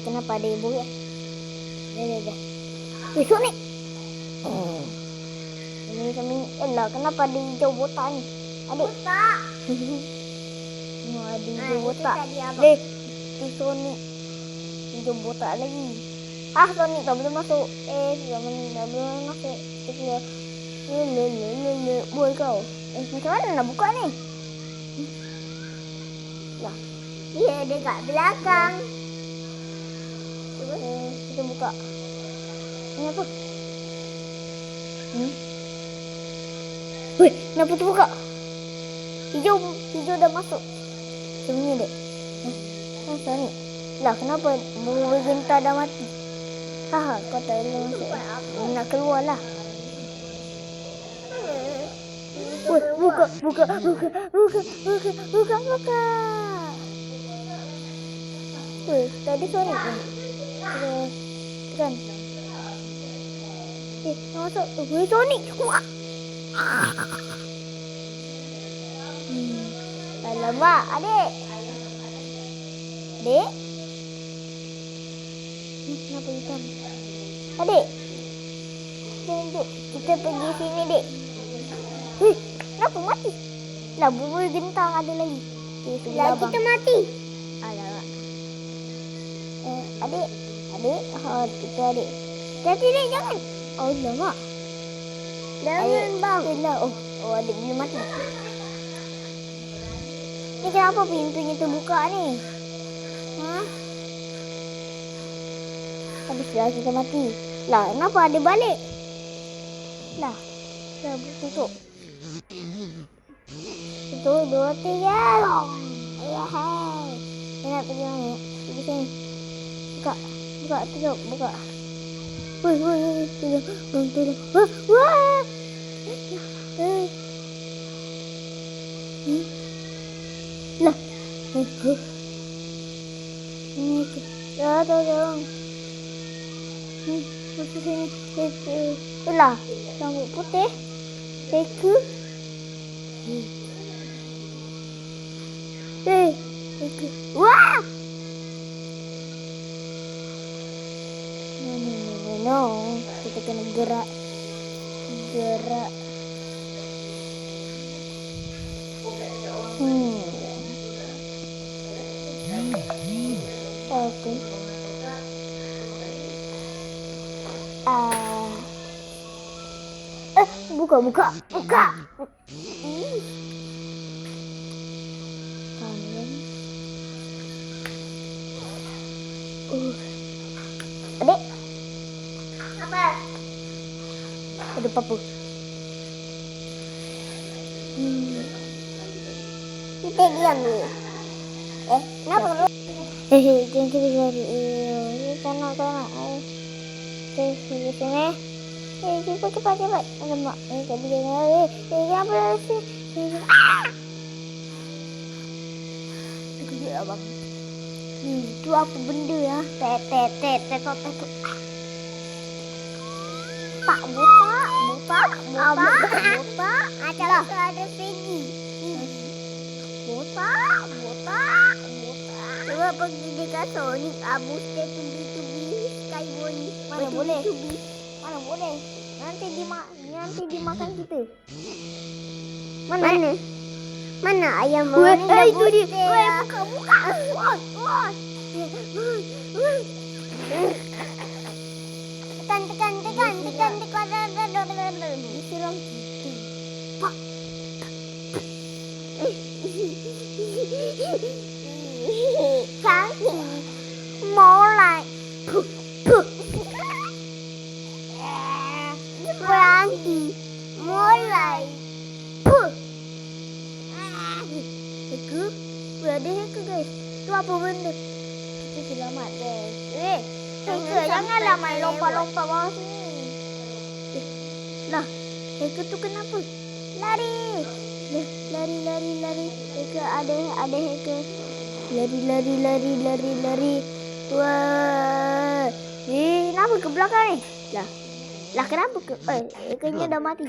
kenapa ada ibu ya? Dah. Besok ni. Ini kami, kenapa ada hijau botak ni? Adik. Botak. Ada hijau botak. Dek, tu Sonic. Hijau botak lagi. Sonic tak boleh masuk. Zaman tak boleh masuk. Kita boy kau. Macam mana nak buka ni? Lah. Dia dekat belakang. Cuba kita buka. Ini apa? Weh, kenapa terbuka? Hijau dah masuk. Macam ni dek. Masa ni? Lah kenapa burung genta dah mati? Kau tak boleh masuk. Nak keluar lah. Weh, buka. Weh, tadi Sonic ni. Tekan. Masuk. Weh, Sonic. Wah. Alamak, adik. Dek. Kenapa hitam? Adik. Dek, kita pergi sini, dek. Kenapa mati? Lah, burung gentang ada lagi. Lah, kita mati. Alamak. Adik. Kita adik. Hati-hati, dek, jangan. Alamak. Jangan, bang. Adik boleh mati. Ni kenapa pintunya terbuka ni? Habislah kita mati. Lah, kenapa ada balik? Lah, dah tutup. 1, 2, 3. Hai. Dia nak pergi mana? Pergi sini. Buka. Woi. Tolong. Wah. Lah. Ini ke. Tolong. Masuk sini. Itulah. Rambut putih. Teka. Teka. Wah. No. Kita kena gerak. Okey. Buka. Adik. Apa? Ada apa? Kita diam ni. Kenapa lu? Jangan kita cari. Sana. Sini. Cepat. Alamak. Tadi jangan. Kenapa sih? Kejut abang. Itu apa benda ya? Tet. Pak botak. Macam ada Peggy. Botak. Cuba pergi dekat Sonic. Booster tubi Skyboy. Mana boleh? Nanti dimakan kita. Mana ayam ni? Itu dia. Buka. Tekan. Disiram gitu. Pak. Kaki mulai. Berhenti. Mulai. Hacker? Ada hacker guys. Itu apa benda? Kita selamat guys. Hacker janganlah main lompat-lompat bawah sini. Lah, hacker tu kenapa? Lari. Hacker ada hacker. Lari. Wah. Kenapa ke belakang ni? Lah kenapa hackernya dah mati?